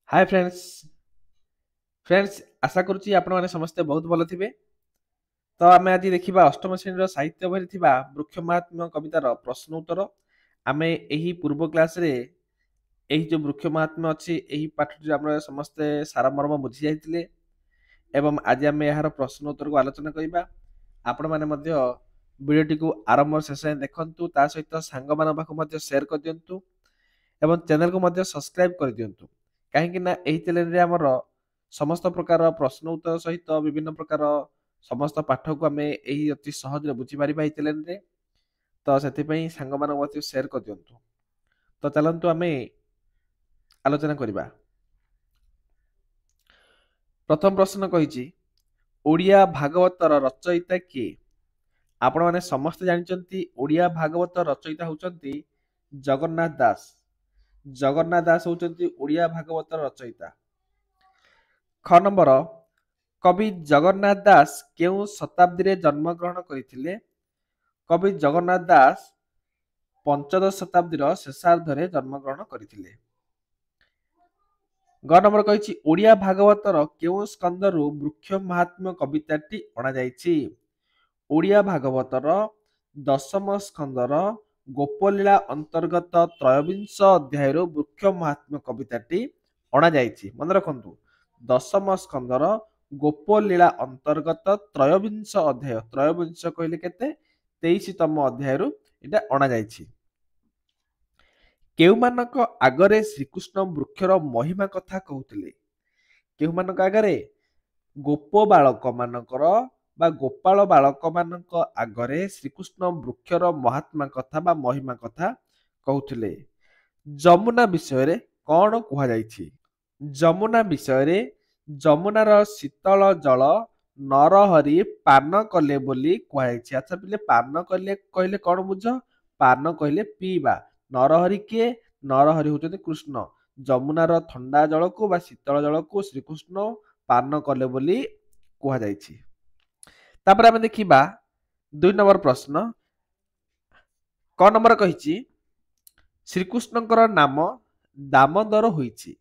Hi friends आशा करुच्ची आपण माने समस्ते बहुत भल थिबे। तो आमे आज देखिबा अष्टम श्रेणी साहित्य बही थिबा वृक्ष महात्म्य कवितार प्रश्न उत्तर। आमे एही पूर्व क्लास रे एही जो वृक्ष महात्म्य अछि एही पाठटी हमरा समस्ते सारमर्म बुझी जाइतिले एवं आज आमे एहार प्रश्न उत्तर को आलोचना करिबा। आपण माने मध्य वीडियोटी को आरंभ शेष जाए देखंतु, ता सहित सांग मान पाखु मध्य शेयर कर दियंतु एवं चैनल को मध्य सब्सक्राइब कर दियंतु। काहेकि ना एही चैनल रे हमर समस्त प्रकार प्रश्न उत्तर सहित विभिन्न प्रकार समस्त पाठ को आमे एही अति सहज रे बुझी पारिबा एही चैनल रे। तो सेति पई सांग मान मध्य शेयर कर दियंतु। तो चलंतु आमे आलोचना करिबा। प्रथम प्रश्न कहिछि ओडिया भागवतर रचयिता किए? आपण माने समस्त जानिचंती ओडिया भागवत रचयिता होचंती जगन्नाथ दास। जगन्नाथ दास होचंती ओडिया भागवत रचयिता। ख नंबर कवि जगन्नाथ दास केउ शताब्दी रे जन्म ग्रहण करिथिले? कवि जगन्नाथ दास पंचदश शताब्दी रो शेषार्ध रे जन्म ग्रहण करिथिले। ग नंबर कहिछि ओडिया भागवतर केउ स्कंदरु वृक्ष महात्म्य कविताटी अणा जाइछि? ओडिया भागवतर दशम स्कंदर गोपलीला अंतर्गत त्रयोविंश अध्याय वृक्ष महात्म्य कविताटी अणा जाइछि। मन रखंतु दशम स्कंदर गोपलीला अंतर्गत त्रयोविंश अध्याय, त्रयोविंश कहले केते 23तम अध्याय एटा अणा जाइछि। केउमानक आगरे श्रीकृष्ण वृक्षर महिमा कथा कहूतिले? केउमानक आगरे गोप बालक मानकर बा गोपाल बालक मानक आगरे श्रीकृष्ण वृक्षर महात्मा कथा बा महिमा कथा कहूतिले। जमुना विषय रे कौन कुहा जाइछि? जमुना विषय रे जमुनार शीतल जल नरहरि पान कले बोली कुहा जाइछि। अच्छा पिले पान कले कहले कौन बुझ? पान कहले पीबा। नरहरि के? नरहरि होचंती कृष्ण। जमुनार ठंडा जल को बा शीतल जल को श्रीकृष्ण पान कले बोली कुहा जाइछि। तापर आमे देखिबा 2 नंबर प्रश्न। क नंबर कहिछि श्रीकृष्णकर नाम दामोदर होइछि।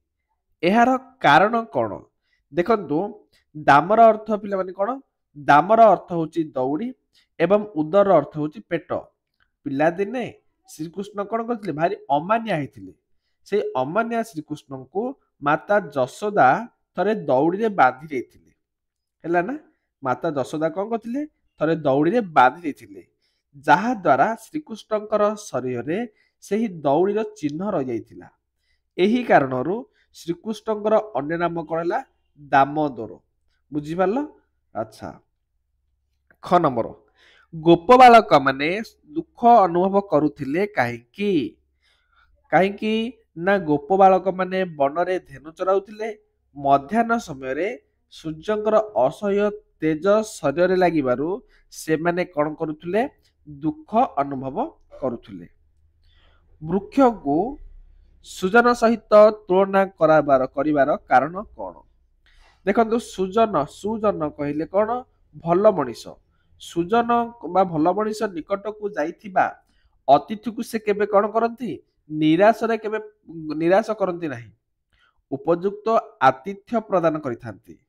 एहार कारण कौन? देखंतु दामर अर्थ पिला माने कौन? दामर अर्थ होची दौड़ी एवं उदर अर्थ होची पेट। पिला दिने श्रीकृष्ण कौन करथिले? भारी अमान्या हेथिले। से अमान्या श्रीकृष्ण को माता जशोदा थरे दौड़ी रे बांधी देथिले। हैला ना? माता जशोदा कौन करथिले? थरे दौड़ी रे बांधी देथिले, जहा द्वारा श्रीकृष्णकर शरीर रे सेही दौड़ी रो चिन्ह रहि जाइथिला। एही कारणरू श्रीकृष्णकर अन्य नाम कौन हैला? दामोदर। बुझी पारल? अच्छा। ख नंबर गोप बालक माने दुख अनुभव करुथिले काहेकि? काहेकि ना गोप बालक माने बनरे धेनु चराउथिले। मध्याह्न समय रे सूर्यंकर असह्य तेज शरीर लागिबारु से माने कौन करुथिले? दुख अनुभव करुथिले। वृक्ष को सुजन सहित तुलना करिबार कारण कौन? देखंतु सुजन कहले कौन? भल मनीष। सुजन बा भल मनीष निकट को जाइथिबा अतिथि को से केबे कौन करंती? निराश करंती नाही, उपयुक्त आतिथ्य प्रदान करिथांती।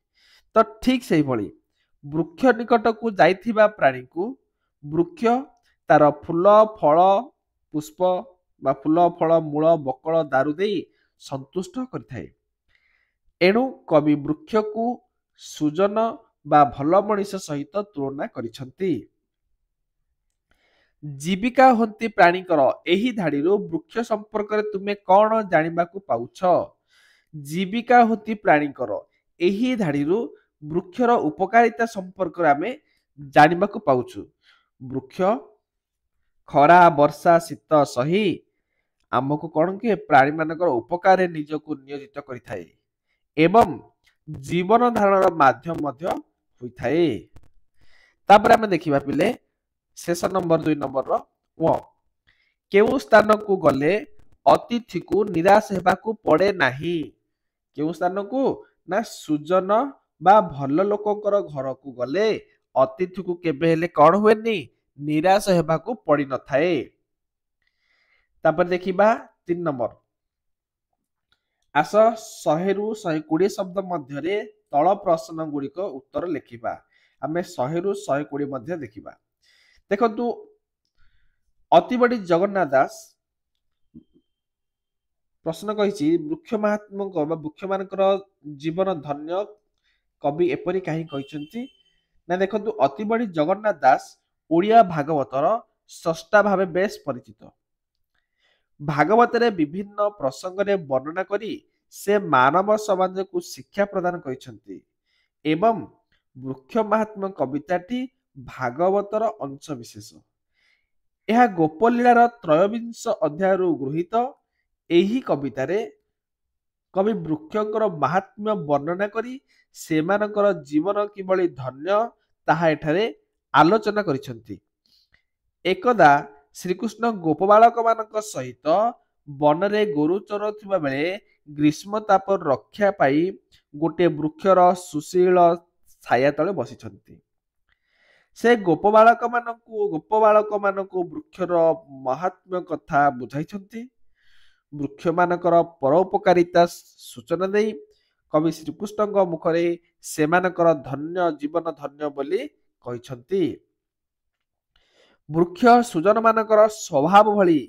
तो ठीक सेही भली वृक्ष निकट को जाइथिबा प्राणी को वृक्ष तार फूल फल पुष्प बा फूल फल मूल बकल दारु देई संतुष्ट करिथाए। एणु कवि वृक्ष को सुजन बा भल मनीष सहित तुलना करिसंती। जीविका हंती प्राणीकर एही धाड़ीरू वृक्ष संपर्क रे तुमे कौन जानिबाकू पाउछ? जीविका हंती प्राणीकर एही धाड़ीरू वृक्षर उपकारिता संपर्क रे आमे जानिबाकू पाउछु। वृक्ष खरा वर्षा शीत सही आमको कौन के प्राणी मानकर उपकार रे निजको नियोजित करिथाए एवं जीवन धारण माध्यम मध्य होइथाए। तापर आमे देखिबा पिले शेष नंबर 2 नंबर रो केउ स्थान को गले अतिथि को निराश हेबाकू पड़े नाही? केउ स्थान को ना सुजन बा भल लोककर घर को गले अतिथि को केबे हेले कौन हुएनी? निराश हेबाकू पड़ी न थाए। तापर देखिबा 3 नंबर ଆସ 100 ରୁ 120 ଶବ୍ଦ ମଧ୍ୟରେ ତଳ ପ୍ରଶ୍ନ ଗୁଡ଼ିକ ଉତ୍ତର ଲେଖିବା। ଆମେ 100 ରୁ 120 ମଧ୍ୟ ଦେଖିବା। ଦେଖନ୍ତୁ, ଅତିବଡ଼ି ଜଗନ୍ନାଥ ଦାସ ପ୍ରଶ୍ନ କହିଛି, ବୃକ୍ଷ ମହାତ୍ମାଙ୍କ ବା ବୃକ୍ଷମାନଙ୍କର ଜୀବନ ଧନ୍ୟ କବି ଏପରି କାହିଁ କହିଛନ୍ତି? ନା ଦେଖନ୍ତୁ, ଅତିବଡ଼ି ଜଗନ୍ନାଥ ଦାସ ଓଡ଼ିଆ ଭାଗବତର ସ୍ରଷ୍ଟା ଭାବେ ବେଶ ପରିଚିତ। ଭାଗବତରେ ବିଭିନ୍ନ ପ୍ରସଙ୍ଗରେ ବର୍ଣ୍ଣନା କରି ସେ ମାନବ ସମାଜକୁ ଶିକ୍ଷା ପ୍ରଦାନ କରିଛନ୍ତି ଏବଂ ବୃକ୍ଷ ମହାତ୍ମା କବିତାଟି ଭାଗବତର ଅଂଶବିଶେଷ। ଏହା ଗୋପଲୀଳାର ତ୍ରୟୋବିଂଶ ଅଧ୍ୟାୟରୁ ଗୃହୀତ। ଏହି କବିତାରେ କବି ବୃକ୍ଷଙ୍କର ମାହାତ୍ମ୍ୟ ବର୍ଣ୍ଣନା କରି ସେମାନଙ୍କର ଜୀବନ କିଭଳି ଧନ୍ୟ ତାହା ଏଠାରେ ଆଲୋଚନା କରିଛନ୍ତି। ଏକଦା ଶ୍ରୀକୃଷ୍ଣ ଗୋପବାଳକମାନଙ୍କ ସହିତ ବନରେ ଗୋରୁ ଚରାଉଥିବା ବେଳେ ଗ୍ରୀଷ୍ମ ତାପରୁ ରକ୍ଷା ପାଇ ଗୋଟିଏ ବୃକ୍ଷର ସୁଶୀଳ ଛାୟା ତଳେ ବସିଛନ୍ତି। ସେ ଗୋପବାଳକମାନଙ୍କୁ ବୃକ୍ଷର ମାହାତ୍ମ୍ୟ କଥା ବୁଝାଇଛନ୍ତି। ବୃକ୍ଷମାନଙ୍କର ପରୋପକାରିତା ସୂଚନା ଦେଇ କବି ଶ୍ରୀକୃଷ୍ଣଙ୍କ ମୁଖରେ ସେମାନଙ୍କର ଧନ୍ୟ ଜୀବନ ଧନ୍ୟ ବୋଲି କହିଛନ୍ତି। ବୃକ୍ଷ ସୁଜନମାନଙ୍କର ସ୍ୱଭାବ ଭଳି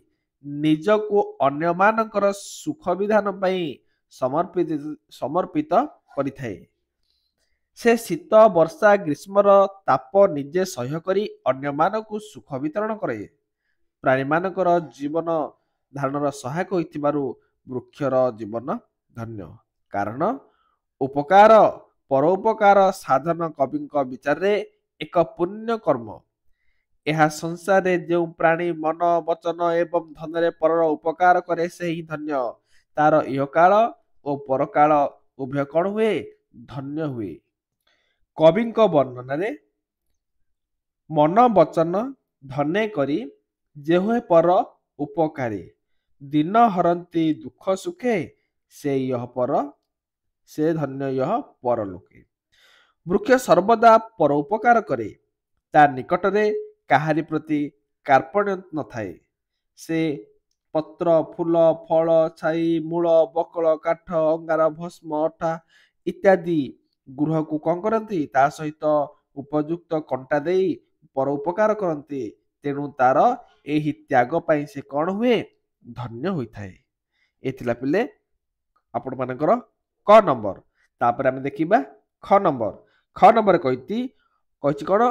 ନିଜକୁ ଅନ୍ୟମାନଙ୍କର ସୁଖ ବିଧାନ ପାଇଁ ସମର୍ପିତ କରିଥାଏ। ସେ ଶୀତ ବର୍ଷା ଗ୍ରୀଷ୍ମର ତାପ ନିଜେ ସହ୍ୟ କରି ଅନ୍ୟମାନଙ୍କୁ ସୁଖ ବିତରଣ କରେ। ପ୍ରାଣୀମାନଙ୍କର ଜୀବନ ଧାରଣର ସହାୟକ ହୋଇଥିବାରୁ ବୃକ୍ଷର ଜୀବନ ଧନ୍ୟ। କାରଣ ଉପକାର ପରୋପକାର ସାଧନ କବିଙ୍କ ବିଚାରରେ ଏକ ପୁଣ୍ୟ କର୍ମ। ଏହା ସଂସାରରେ ଯେଉଁ ପ୍ରାଣୀ ମନ ବଚନ ଏବଂ ଧନରେ ପରର ଉପକାର କରେ ସେହି ଧନ୍ୟ। ତାର ଇହକାଳ ଓ ପରକାଳ ଉଭୟ କଣ ହୁଏ? ଧନ୍ୟ ହୁଏ। କବିଙ୍କ ବର୍ଣ୍ଣନାରେ ମନ ବଚନ ଧନେ କରି ଯେହେ ପର ଉପକାରୀ ଦିନ ହରନ୍ତି ଦୁଃଖ ସୁଖେ ସେ ଧନ୍ୟ ଇହ ପରଲୋକେ। ବୃକ୍ଷ ସର୍ବଦା ପର ଉପକାର କରେ। ତା ନିକଟରେ କାହାରି ପ୍ରତି କାର୍ପଣ୍ୟ ନଥାଏ। ସେ ପତ୍ର ଫୁଲ ଫଳ ଛାଇ ମୂଳ ବକଳ କାଠ ଅଙ୍ଗାର ଭସ୍ମ ଅଠା ଇତ୍ୟାଦି ଗୃହକୁ କଣ କରନ୍ତି? ତା ସହିତ ଉପଯୁକ୍ତ କଣ୍ଟା ଦେଇ ପର ଉପକାର କରନ୍ତି। ତେଣୁ ତାର ଏହି ତ୍ୟାଗ ପାଇଁ ସେ କଣ ହୁଏ? ଧନ୍ୟ ହୋଇଥାଏ। ଏ ଥିଲା ପିଲେ ଆପଣ ମାନଙ୍କର କ ନମ୍ବର। ତାପରେ ଆମେ ଦେଖିବା ଖ ନମ୍ବର। ଖ ନମ୍ବର କହିଛି କଣ?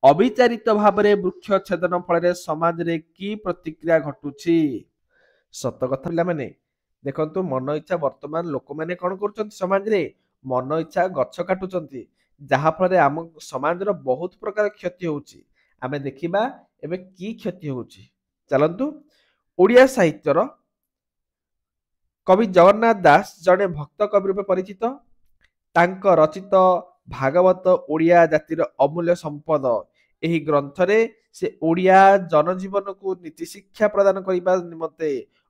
ଅବିଚାରିତ ଭାବରେ ବୃକ୍ଷ ଛେଦନ ଫଳରେ ସମାଜରେ କି ପ୍ରତିକ୍ରିୟା ଘଟୁଛି? ସତ କଥା ପିଲାମାନେ, ଦେଖନ୍ତୁ, ମନ ଇଚ୍ଛା ବର୍ତ୍ତମାନ ଲୋକମାନେ କଣ କରୁଛନ୍ତି? ସମାଜରେ ମନ ଇଚ୍ଛା ଗଛ କାଟୁଛନ୍ତି, ଯାହା ଫଳରେ ଆମ ସମାଜର ବହୁତ ପ୍ରକାର କ୍ଷତି ହଉଛି। ଆମେ ଦେଖିବା ଏବେ କି କ୍ଷତି ହଉଛି। ଚାଲନ୍ତୁ, ଓଡ଼ିଆ ସାହିତ୍ୟର କବି ଜଗନ୍ନାଥ ଦାସ ଜଣେ ଭକ୍ତ କବି ରୂପେ ପରିଚିତ। ତାଙ୍କ ରଚିତ ଭାଗବତ ଓଡ଼ିଆ ଜାତିର ଅମୂଲ୍ୟ ସମ୍ପଦ। ଏହି ଗ୍ରନ୍ଥରେ ସେ ଓଡ଼ିଆ ଜନଜୀବନକୁ ନୀତି ଶିକ୍ଷା ପ୍ରଦାନ କରିବା ନିମନ୍ତେ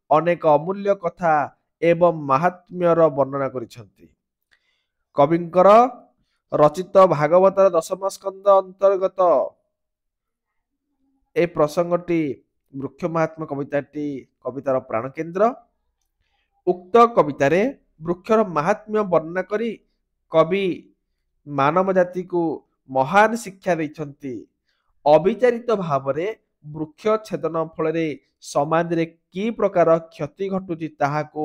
ଅନେକ ଅମୂଲ୍ୟ କଥା ଏବଂ ମାହାତ୍ମ୍ୟର ବର୍ଣ୍ଣନା କରିଛନ୍ତି। କବିଙ୍କର ରଚିତ ଭାଗବତର ଦଶମ ସ୍କନ୍ଦ ଅନ୍ତର୍ଗତ ଏ ପ୍ରସଙ୍ଗଟି ବୃକ୍ଷ ମହାତ୍ମା କବିତାଟି କବିତାର ପ୍ରାଣକେନ୍ଦ୍ର। ଉକ୍ତ କବିତାରେ ବୃକ୍ଷର ମାହାତ୍ମ୍ୟ ବର୍ଣ୍ଣନା କରି କବି ମାନବ ଜାତିକୁ ମହାନ ଶିକ୍ଷା ଦେଇଛନ୍ତି। ଅବିଚାରିତ ଭାବରେ ବୃକ୍ଷ ଛେଦନ ଫଳରେ ସମାଜରେ କି ପ୍ରକାର କ୍ଷତି ଘଟୁଛି ତାହାକୁ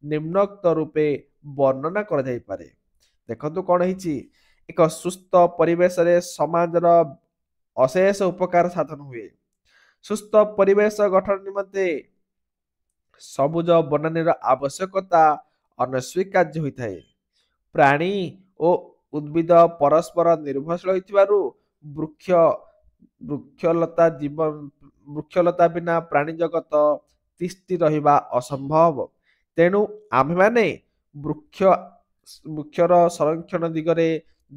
ନିମ୍ନୋକ୍ତ ରୂପେ ବର୍ଣ୍ଣନା କରାଯାଇପାରେ। ଦେଖନ୍ତୁ କଣ ହେଇଛି? ଏକ ସୁସ୍ଥ ପରିବେଶରେ ସମାଜର ଅଶେଷ ଉପକାର ସାଧନ ହୁଏ। ସୁସ୍ଥ ପରିବେଶ ଗଠନ ନିମନ୍ତେ ସବୁଜ ବନାନୀର ଆବଶ୍ୟକତା ଅନସ୍ୱୀକାର୍ଯ୍ୟ ହୋଇଥାଏ। ପ୍ରାଣୀ ଓ ଉଦ୍ଭିଦ ପରସ୍ପର ନିର୍ଭରଶୀଳ ହୋଇଥିବାରୁ ବୃକ୍ଷଲତା ବିନା ପ୍ରାଣୀ ଜଗତ ତିଷ୍ଠି ରହିବା ଅସମ୍ଭବ। ତେଣୁ ଆମ୍ଭେମାନେ ବୃକ୍ଷର ସଂରକ୍ଷଣ ଦିଗରେ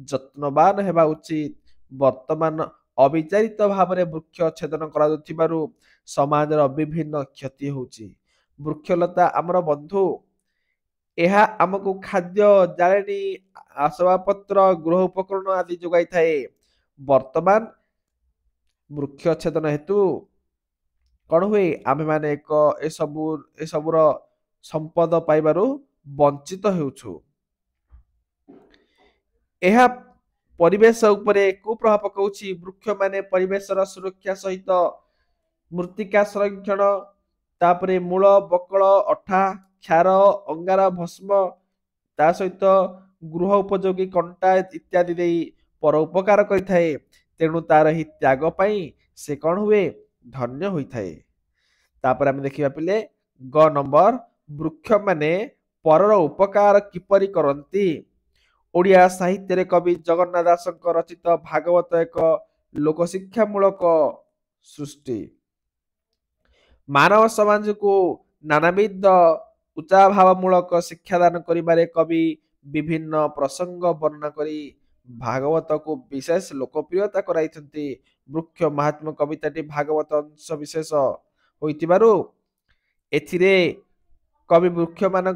ଯତ୍ନବାନ ହେବା ଉଚିତ। ବର୍ତ୍ତମାନ ଅବିଚାରିତ ଭାବରେ ବୃକ୍ଷ ଛେଦନ କରାଯାଉଥିବାରୁ ସମାଜର ବିଭିନ୍ନ କ୍ଷତି ହେଉଛି। ବୃକ୍ଷଲତା ଆମର ବନ୍ଧୁ। ଏହା ଆମକୁ ଖାଦ୍ୟ ଜାଳେଣୀ ଆସବାବପତ୍ର ଗୃହ ଉପକରଣ ଆଦି ଯୋଗାଇଥାଏ। ବର୍ତ୍ତମାନ ବୃକ୍ଷ ଛେଦନ ହେତୁ କଣ ହୁଏ? ଆମ୍ଭେମାନେ ଏସବୁର ସମ୍ପଦ ପାଇବାରୁ ବଞ୍ଚିତ ହେଉଛୁ। ଏହା ପରିବେଶ ଉପରେ କୁପ୍ରଭାବ ପକାଉଛି। ବୃକ୍ଷମାନେ ପରିବେଶର ସୁରକ୍ଷା ସହିତ ମୃତ୍ତିକା ସଂରକ୍ଷଣ, ତାପରେ ମୂଳ, ବକଳ, ଅଠା, କ୍ଷାର, ଅଙ୍ଗାର, ଭସ୍ମ, ତା ସହିତ ଗୃହ ଉପଯୋଗୀ କଣ୍ଟା ଇତ୍ୟାଦି ଦେଇ ପର ଉପକାର କରିଥାଏ। ତେଣୁ ତାର ଏହି ତ୍ୟାଗ ପାଇଁ ସେ କଣ ହୁଏ? ଧନ୍ୟ ହୋଇଥାଏ। ତାପରେ ଆମେ ଦେଖିବା ପିଲେ ଗ ନମ୍ବର, ବୃକ୍ଷମାନେ ପରର ଉପକାର କିପରି କରନ୍ତି? ଓଡ଼ିଆ ସାହିତ୍ୟରେ କବି ଜଗନ୍ନାଥ ଦାସଙ୍କ ରଚିତ ଭାଗବତ ଏକ ଲୋକଶିକ୍ଷାମୂଳକ ସୃଷ୍ଟି। ମାନବ ସମାଜକୁ ନାନାବିଧ ଉଚ୍ଚାଭାବମୂଳକ ଶିକ୍ଷାଦାନ କରିବାରେ କବି ବିଭିନ୍ନ ପ୍ରସଙ୍ଗ ବର୍ଣ୍ଣନା କରି ଭାଗବତକୁ ବିଶେଷ ଲୋକପ୍ରିୟତା କରାଇଛନ୍ତି। ବୃକ୍ଷ ମାହାତ୍ମ୍ୟ କବିତାଟି ଭାଗବତ ଅଂଶ ବିଶେଷ ହୋଇଥିବାରୁ ଏଥିରେ କବି ବୃକ୍ଷମାନେ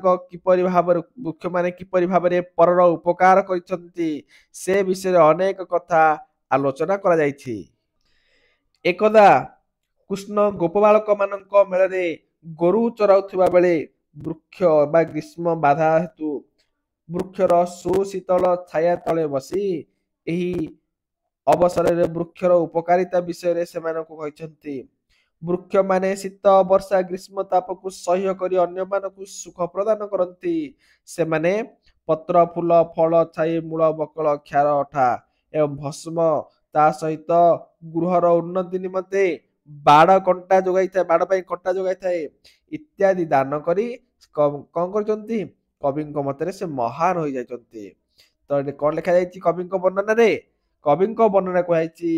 କିପରି ଭାବରେ ପରର ଉପକାର କରିଛନ୍ତି ସେ ବିଷୟରେ ଅନେକ କଥା ଆଲୋଚନା କରାଯାଇଛି। ଏକଦା କୃଷ୍ଣ ଗୋପବାଳକ ମାନଙ୍କ ମେଳରେ ଗୋରୁ ଚରାଉଥିବା ବେଳେ ବୃକ୍ଷ ବା ଗ୍ରୀଷ୍ମ ବାଧା ହେତୁ ବୃକ୍ଷର ସୁଶୀତଳ ଛାୟା ତଳେ ବସି ଏହି ଅବସରରେ ବୃକ୍ଷର ଉପକାରିତା ବିଷୟରେ ସେମାନଙ୍କୁ କହିଛନ୍ତି। ବୃକ୍ଷମାନେ ଶୀତ, ବର୍ଷା, ଗ୍ରୀଷ୍ମ ତାପକୁ ସହ୍ୟ କରି ଅନ୍ୟମାନଙ୍କୁ ସୁଖ ପ୍ରଦାନ କରନ୍ତି। ସେମାନେ ପତ୍ର, ଫୁଲ, ଫଳ, ଛାଇ, ମୂଳ, ବକଳ, କ୍ଷାର, ଅଠା ଏବଂ ଭସ୍ମ, ତା ସହିତ ଗୃହର ଉନ୍ନତି ନିମନ୍ତେ ବାଡ଼ ପାଇଁ କଣ୍ଟା ଯୋଗାଇଥାଏ ଇତ୍ୟାଦି ଦାନ କରି କଣ କରିଛନ୍ତି? କବିଙ୍କ ମତରେ ସେ ମହାନ ହୋଇଯାଇଛନ୍ତି। ତ ଏଠି କଣ ଲେଖାଯାଇଛି କବିଙ୍କ ବର୍ଣ୍ଣନାରେ? କବିଙ୍କ ବର୍ଣ୍ଣନା କୁହାଯାଇଛି,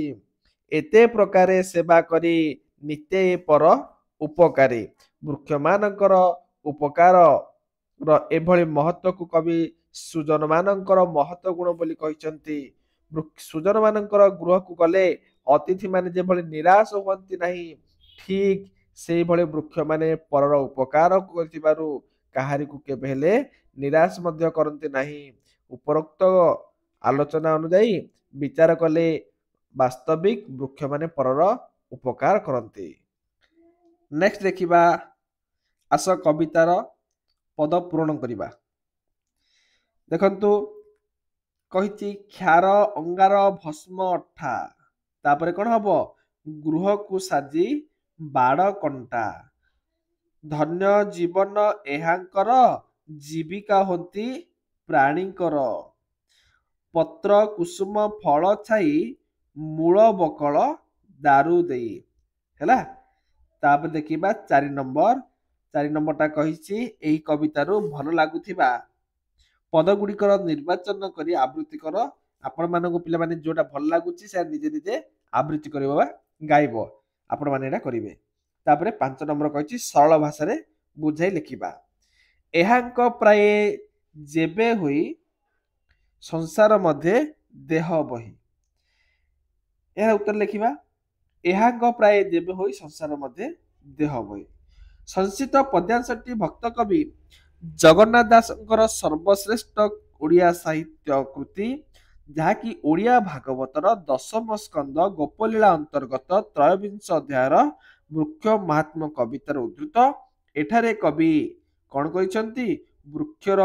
ଏତେ ପ୍ରକାରେ ସେବା କରି ନିତେ ପର ଉପକାରୀ। ବୃକ୍ଷମାନଙ୍କର ଉପକାର ଏଭଳି ମହତ୍ଵକୁ କବି ସୁଜନ ମାନଙ୍କର ମହତ୍ଵ ଗୁଣ ବୋଲି କହିଛନ୍ତି। ସୁଜନ ମାନଙ୍କର ଗୃହକୁ ଗଲେ ଅତିଥି ମାନେ ଯେଭଳି ନିରାଶ ହୁଅନ୍ତି ନାହିଁ, ଠିକ ସେଇଭଳି ବୃକ୍ଷମାନେ ପରର ଉପକାର କରିଥିବାରୁ କାହାରିକୁ କେବେ ହେଲେ ନିରାଶ ମଧ୍ୟ କରନ୍ତି ନାହିଁ। ଉପରୋକ୍ତ ଆଲୋଚନା ଅନୁଯାୟୀ ବିଚାର କଲେ ବାସ୍ତବିକ ବୃକ୍ଷମାନେ ପରର ଉପକାର କରନ୍ତି। ନେକ୍ସଟ ଦେଖିବା, ଆସ କବିତାର ପଦ ପୂରଣ କରିବା। ଦେଖନ୍ତୁ କହିଛି କ୍ଷାର, ଅଙ୍ଗାର, ଭସ୍ମ, ଅଠା, ତାପରେ କଣ ହବ? ଗୃହକୁ ସାଜି ବାଡ଼ କଣ୍ଟା। ଧନ୍ୟ ଜୀବନ ଏହାଙ୍କର, ଜୀବିକା ହୁଅନ୍ତି ପ୍ରାଣୀଙ୍କର। ପତ୍ର କୁସୁମ ଫଳ ଛାଇ, ମୂଳ ବକଳ ଦାରୁ ଦେଇ। ହେଲା। ତାପରେ ଦେଖିବା 4 ନମ୍ବର। 4 ନମ୍ବରଟା କହିଛି ଏହି କବିତାରୁ ଭଲ ଲାଗୁଥିବା ପଦ ଗୁଡ଼ିକର ନିର୍ବାଚନ କରି ଆବୃତ୍ତି କର। ଆପଣ ମାନଙ୍କୁ ପିଲାମାନେ ଯୋଉଟା ଭଲ ଲାଗୁଛି ସେ ନିଜେ ନିଜେ ଆବୃତ୍ତି କରିବ ବା ଗାଇବ। ଆପଣ ମାନେ ଏଟା କରିବେ। ତାପରେ 5 ନମ୍ବର କହିଛି ସରଳ ଭାଷାରେ ବୁଝାଇ ଲେଖିବା। ଏହାଙ୍କ ପ୍ରାୟ ଯେବେ ହୋଇ ସଂସାର ମଧ୍ୟରେ ଦେହ ବହି। ଏହା ଉତ୍ତର ଲେଖିବା। ଏହାଙ୍କ ପ୍ରାୟ ଯେବେ ହୋଇ ସଂସାର ମଧ୍ୟରେ ଦେହ ବହି। ସଂସ୍କୃତ ପଦ୍ୟାଂଶଟି ଭକ୍ତ କବି ଜଗନ୍ନାଥ ଦାସଙ୍କର ସର୍ବଶ୍ରେଷ୍ଠ ଓଡ଼ିଆ ସାହିତ୍ୟ କୃତି, ଯାହାକି ଓଡ଼ିଆ ଭାଗବତର 10ମ ସ୍କନ୍ଧ ଗୋପଲୀଳା ଅନ୍ତର୍ଗତ ତ୍ରୟୋବିଂଶ ଅଧ୍ୟାୟର ବୃକ୍ଷ ମାହାତ୍ମ୍ୟ କବିତାର ଉଦ୍ଧୃତ। ଏଠାରେ କବି କଣ କରିଛନ୍ତି? ବୃକ୍ଷର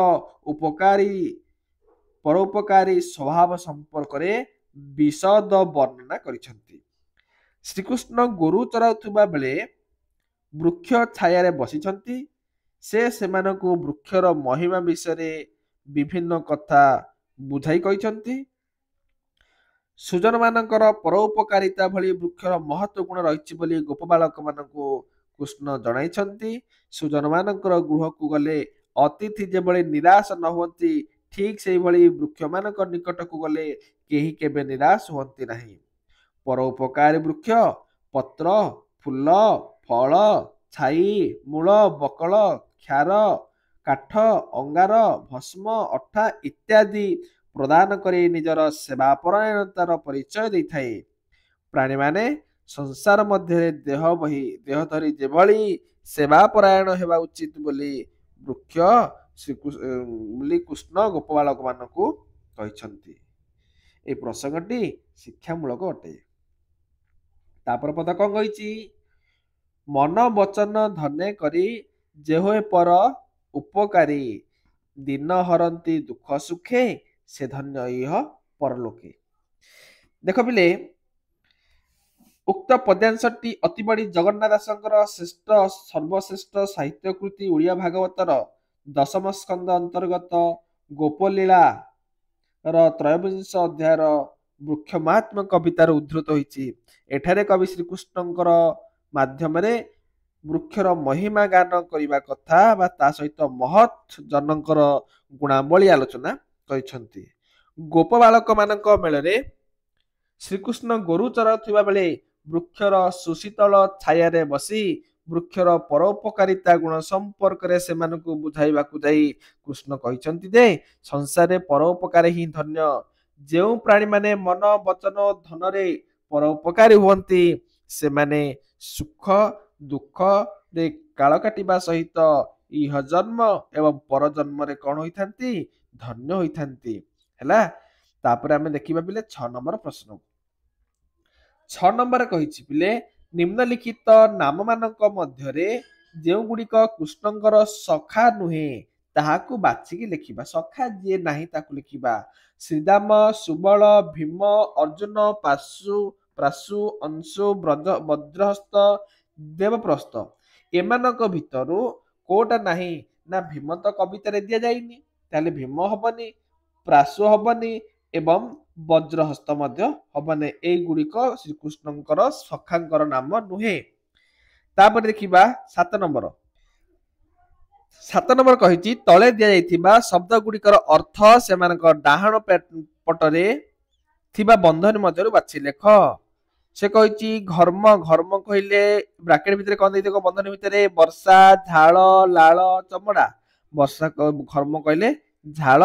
ପରୋପକାରୀ ସ୍ୱଭାବ ସମ୍ପର୍କରେ ବିଶଦ ବର୍ଣ୍ଣନା କରିଛନ୍ତି। ଶ୍ରୀକୃଷ୍ଣ ଗୋରୁ ଚରାଉଥିବା ବେଳେ ବୃକ୍ଷ ଛାୟାରେ ବସିଛନ୍ତି। ସେ ସେମାନଙ୍କୁ ବୃକ୍ଷର ମହିମା ବିଷୟରେ ବିଭିନ୍ନ କଥା ବୁଝାଇ କହିଛନ୍ତି। ସୁଜନ ମାନଙ୍କର ପରୋପକାରିତା ଭଳି ବୃକ୍ଷର ମହତ୍ଵ ଗୁଣ ରହିଛି ବୋଲି ଗୋପବାଳକ ମାନଙ୍କୁ କୃଷ୍ଣ ଜଣାଇଛନ୍ତି। ସୁଜନ ମାନଙ୍କର ଗୃହକୁ ଗଲେ ଅତିଥି ଯେଭଳି ନିରାଶ ନ ହୁଅନ୍ତି, ଠିକ ସେଇଭଳି ବୃକ୍ଷ ମାନଙ୍କ ନିକଟକୁ ଗଲେ କେହି କେବେ ନିରାଶ ହୁଅନ୍ତି ନାହିଁ। ପରୋପକାରୀ ବୃକ୍ଷ ପତ୍ର, ଫୁଲ, ଫଳ, ଛାଇ, ମୂଳ, ବକଳ, କ୍ଷାର, କାଠ, ଅଙ୍ଗାର, ଭସ୍ମ, ଅଠା ଇତ୍ୟାଦି ପ୍ରଦାନ କରି ନିଜର ସେବା ପରାୟଣତାର ପରିଚୟ ଦେଇଥାଏ। ପ୍ରାଣୀମାନେ ସଂସାର ମଧ୍ୟରେ ଦେହ ଧରି ଯେଭଳି ସେବା ପରାୟଣ ହେବା ଉଚିତ ବୋଲି କୃଷ୍ଣ ଗୋପବାଳକ ମାନଙ୍କୁ କହିଛନ୍ତି। এই ପ୍ରସଙ୍ଗଟି ଶିକ୍ଷାମୂଳକ ଅଟେ। ତାପରେ ପଦ କଣ କହିଛି? ମନ ବଚନ ଧନେ କରି ଯେହୋଏ ପର ଉପକାରୀ। दिन हरती दुख सुखे से धन्य इह परलोके। देख पिले उक्त पद्यांशटी अति बड़ी जगन्नाथ दासଙ୍କର ଶ୍ରେଷ୍ଠ ସର୍ବଶ୍ରେଷ୍ଠ ସାହିତ୍ୟ କୃତି ଓଡ଼ିଆ ଭାଗବତର ଦଶମ ସ୍କନ୍ଦ ଅନ୍ତର୍ଗତ ଗୋପଲୀଳା ର ତ୍ରୟୋବିଂଶ ଅଧ୍ୟାୟର ବୃକ୍ଷ ମାହାତ୍ମ୍ୟ କବିତାର ଉଦ୍ଧୃତ ହୋଇଛି। ଏଠାରେ କବି ଶ୍ରୀକୃଷ୍ଣଙ୍କର ମାଧ୍ୟମରେ ବୃକ୍ଷର ମହିମା ଗାନ କରିବା କଥା ବା ତା ସହିତ ମହତ୍ ଜନଙ୍କର ଗୁଣାବଳୀ ଆଲୋଚନା କରିଛନ୍ତି। ଗୋପ ବାଳକ ମାନଙ୍କ ମେଳରେ ଶ୍ରୀକୃଷ୍ଣ ଗୋରୁ ଚରାଉଥିବା ବେଳେ ବୃକ୍ଷର ସୁଶୀତଳ ଛାୟାରେ ବସି ବୃକ୍ଷର ପରୋପକାରିତା ଗୁଣ ସମ୍ପର୍କରେ ସେମାନଙ୍କୁ ବୁଝାଇବାକୁ ଯାଇ କୃଷ୍ଣ କହିଛନ୍ତି ଯେ ସଂସାରରେ ପରୋପକାର ହିଁ ଧନ୍ୟ। ଯେଉଁ ପ୍ରାଣୀମାନେ ମନ ବଚନ ଓ ଧନରେ ପରୋପକାରୀ ହୁଅନ୍ତି ସେମାନେ ସୁଖ ଦୁଃଖରେ କାଳ କାଟିବା ସହିତ ଇହ ଜନ୍ମ ଏବଂ ପରଜନ୍ମରେ କଣ ହୋଇଥାନ୍ତି? ଧନ୍ୟ ହୋଇଥାନ୍ତି। ହେଲା, ତାପରେ ଆମେ ଦେଖିବା ପିଲେ 6 ନମ୍ବର ପ୍ରଶ୍ନ। 6 ନମ୍ବର କହିଛି ପିଲେ ନିମ୍ନଲିଖିତ ନାମ ମାନଙ୍କ ମଧ୍ୟରେ ଯେଉଁଗୁଡ଼ିକ କୃଷ୍ଣଙ୍କର ସଖା ନୁହେଁ ତାହାକୁ ବାଛିକି ଲେଖିବା। ସଖା ଯିଏ ନାହିଁ ତାକୁ ଲେଖିବା। ଶ୍ରୀଦାମ, ସୁବଳ, ଭୀମ, ଅର୍ଜୁନ, ପ୍ରାସୁ, ଅଂଶୁ, ବଜ୍ରହସ୍ତ, ଦେବପ୍ରସ୍ଥ। ଏମାନଙ୍କ ଭିତରୁ କୋଉଟା ନାହିଁ ନା ଭୀମ ତ କବିତାରେ ଦିଆଯାଇନି, ତାହେଲେ ଭୀମ ହବନି, ପ୍ରାସୁ ହବନି ଏବଂ ବଜ୍ରହସ୍ତ ମଧ୍ୟ ହବନି। ଏଇଗୁଡ଼ିକ ଶ୍ରୀକୃଷ୍ଣଙ୍କର ସଖାଙ୍କର ନାମ ନୁହେଁ। ତାପରେ ଦେଖିବା 7 ନମ୍ବର। 7 ନମ୍ବର କହିଛି ତଳେ ଦିଆଯାଇଥିବା ଶବ୍ଦ ଗୁଡ଼ିକର ଅର୍ଥ ସେମାନଙ୍କ ଡାହାଣ ପଟରେ ଥିବା ବନ୍ଧନୀ ମଧ୍ୟରୁ ବାଛି ଲେଖ। ସେ କହିଛି ଘର୍ମ, ଘର୍ମ କହିଲେ ବ୍ରାକେଟ ଭିତରେ କଣ ଦେଇଥିବ ବନ୍ଧନୀ ଭିତରେ? ବର୍ଷା, ଝାଳ, ଲାଳ, ଚମଡ଼ା। ବର୍ଷା ଘର୍ମ କହିଲେ ଝାଳ,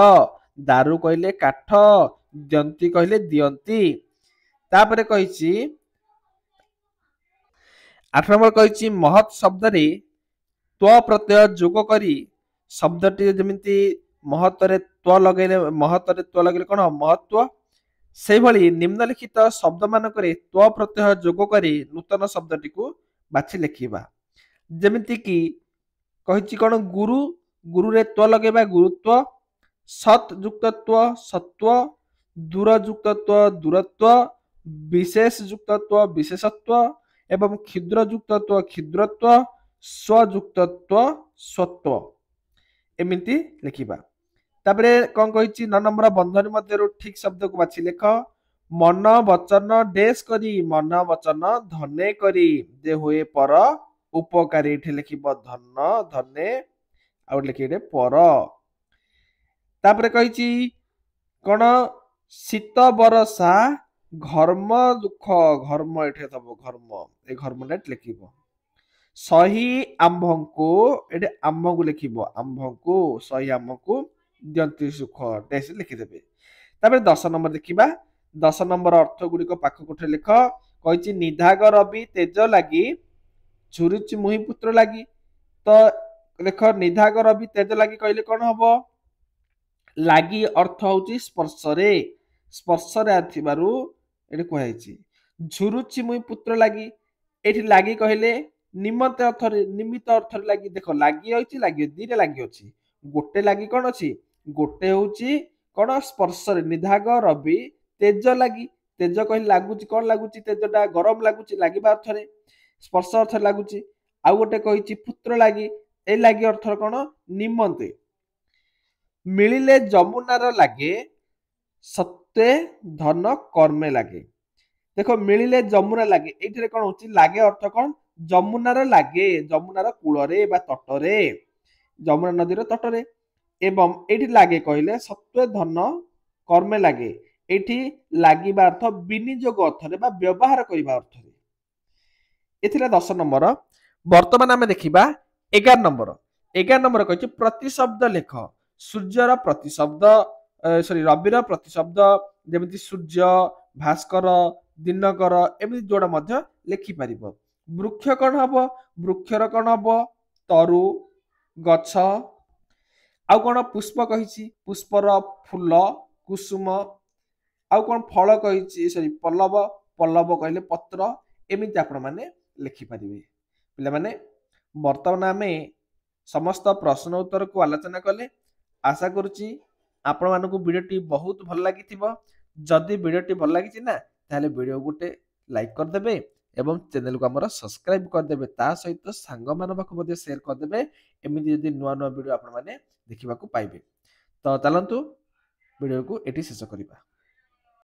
ଦାରୁ କହିଲେ କାଠ, ଦିଅନ୍ତି କହିଲେ ଦିଅନ୍ତି। ତାପରେ କହିଛି 8 ନମ୍ବର କହିଛି ମହତ୍ ଶବ୍ଦରେ ତ୍ୱ ପ୍ରତ୍ୟୟ ଯୋଗ କରି ଶବ୍ଦଟି ଯେମିତି ମହତରେ ତ୍ୱ ଲଗେଇଲେ କଣ ମହତ୍ଵ, ସେଇଭଳି ନିମ୍ନଲିଖିତ ଶବ୍ଦ ମାନଙ୍କରେ ତ୍ୱ ପ୍ରତ୍ୟୟ ଯୋଗ କରି ନୂତନ ଶବ୍ଦଟିକୁ ବାଛି ଲେଖିବା। ଯେମିତି କି କହିଛି କଣ ଗୁରୁ, ଗୁରୁରେ ତ୍ୱ ଲଗେଇବା ଗୁରୁତ୍ୱ, ସତ୍ ଯୁକ୍ତ ତ୍ୱ ସତ୍ୱ, ଦୂର ଯୁକ୍ତ ତ୍ୱ ଦୂରତ୍ୱ, ବିଶେଷ ଯୁକ୍ତ ତ୍ୱ ବିଶେଷତ୍ୱ ଏବଂ କ୍ଷୁଦ୍ର ଯୁକ୍ତ ତ୍ୱ କ୍ଷୁଦ୍ରତ୍ୱ, ସ୍ୱଯୁକ୍ତ ତ୍ୱ ସ୍ୱତ୍ୱ, ଏମିତି ଲେଖିବା। ତାପରେ କଣ କହିଛି 9 ନମ୍ବର ବନ୍ଧନୀ ମଧ୍ୟରୁ ଠିକ ଶବ୍ଦକୁ ବାଛି ଲେଖ। ମନ ବଚନ ଡେସ୍ କରି, ମନ ବଚନ ଧନେ କରି, ଯେ ହୁଏ ପର ଉପକାରୀ। ଏଠି ଲେଖିବ ଧନ ଧନେ, ଆଉ ଲେଖିବେ ପର। ତାପରେ କହିଛି କଣ ଶୀତ ବରଷା ଘର୍ମ ଦୁଃଖ, ଘର୍ମ ଏଠି ଦବ ଘର୍ମ, ଏ ଘର୍ମଟା ଲେଖିବ। ସହି ଆମ୍ଭଙ୍କୁ, ଏଠି ଆମ୍ଭକୁ ଲେଖିବ, ଆମ୍ଭଙ୍କୁ ସହି ଆମ୍ଭକୁ ଦିଅନ୍ତି ସୁଖ, ଡେସ୍ ଲେଖିଦେବେ। ତାପରେ 10 ନମ୍ବର ଦେଖିବା। 10 ନମ୍ବର ଅର୍ଥ ଗୁଡ଼ିକ ପାଖ କୋଠରେ ଲେଖ। କହିଛି ନିଧାଗ ରବି ତେଜ ଲାଗି, ଝୁରୁଚି ମୁହିଁ ପୁତ୍ର ଲାଗି। ତ ଲେଖ ନିଧାଗ ରବି ତେଜ ଲାଗି କହିଲେ କଣ ହବ? ଲାଗି ଅର୍ଥ ହଉଛି ସ୍ପର୍ଶରେ, ସ୍ପର୍ଶରେ ଆସିବାରୁ ଏଠି କୁହାଯାଇଛି। ଝୁରୁଚି ମୁଇଁ ପୁତ୍ର ଲାଗି, ଏଠି ଲାଗି କହିଲେ ନିମନ୍ତେ ଅର୍ଥରେ, ନିମିତ୍ତ ଅର୍ଥରେ ଲାଗି। ଦେଖ ଲାଗି ଅଛି, ଲାଗି ଦିଟା ଲାଗି ଅଛି। ଗୋଟେ ଲାଗି କଣ ଅଛି? ଗୋଟେ ହଉଛି କଣ ସ୍ପର୍ଶରେ, ନିଧାଗ ରବି ତେଜ ଲାଗି। ତେଜ କହିଲେ ଲାଗୁଛି, କଣ ଲାଗୁଛି? ତେଜଟା ଗରମ ଲାଗୁଛି, ଲାଗିବା ଅର୍ଥରେ, ସ୍ପର୍ଶ ଅର୍ଥରେ ଲାଗୁଛି। ଆଉ ଗୋଟେ କହିଛି ପୁତ୍ର ଲାଗି, ଏ ଲାଗି ଅର୍ଥ କଣ? ନିମନ୍ତେ। ମିଳିଲେ ଯମୁନାର ଲାଗେ, ସତ୍ୱେ ଧନ କର୍ମେ ଲାଗେ। ଦେଖ ମିଳିଲେ ଯମୁନା ଲାଗେ, ଏଇଥିରେ କଣ ହଉଛି? ଲାଗେ ଅର୍ଥ କଣ? ଯମୁନାର ଲାଗେ, ଯମୁନାର କୂଳରେ ବା ତଟରେ, ଯମୁନା ନଦୀର ତଟରେ। ଏବଂ ଏଇଠି ଲାଗେ କହିଲେ ସତ୍ୱେ ଧନ କର୍ମେ ଲାଗେ, ଏଇଠି ଲାଗିବା ଅର୍ଥ ବିନିଯୋଗ ଅର୍ଥରେ ବା ବ୍ୟବହାର କରିବା ଅର୍ଥରେ। ଏଥିରେ 10 ନମ୍ବର। ବର୍ତ୍ତମାନ ଆମେ ଦେଖିବା 11 ନମ୍ବର। 11 ନମ୍ବର କହିଛି ପ୍ରତିଶବ୍ଦ ଲେଖ। ସୂର୍ଯ୍ୟର ପ୍ରତିଶବ୍ଦ, ରବିର ପ୍ରତିଶବ୍ଦ, ଯେମିତି ସୂର୍ଯ୍ୟ, ଭାସ୍କର, ଦିନକର, ଏମିତି ଯୋଉଟା ମଧ୍ୟ ଲେଖିପାରିବ। ବୃକ୍ଷ କଣ ହବ? ବୃକ୍ଷର କଣ ହବ? ତରୁ, ଗଛ। ଆଉ କଣ ପୁଷ୍ପ କହିଛି? ପୁଷ୍ପର ଫୁଲ, କୁସୁମ। ଆଉ କଣ ଫଳ କହିଛି? ପଲ୍ଲବ, ପଲ୍ଲବ କହିଲେ ପତ୍ର। ଏମିତି ଆପଣ ମାନେ ଲେଖିପାରିବେ। ପିଲାମାନେ ବର୍ତ୍ତମାନ ଆମେ ସମସ୍ତ ପ୍ରଶ୍ନ ଉତ୍ତରକୁ ଆଲୋଚନା କଲେ। आशा करुच्ची आपण मानक भिडियोटी बहुत भल लगी जदि भिडियोटी भल लगी ना ताहले भिडियो गोटे लाइक करदे एवं चैनल को आमर सब्सक्राइब करदे ता सहित सांग मान पाखु शेयर करदे एमती जदि नुआ नुआ भिडियो आपण मैंने देखा पाइबे। तो चलतु भिडियो को एटी शेष करवा।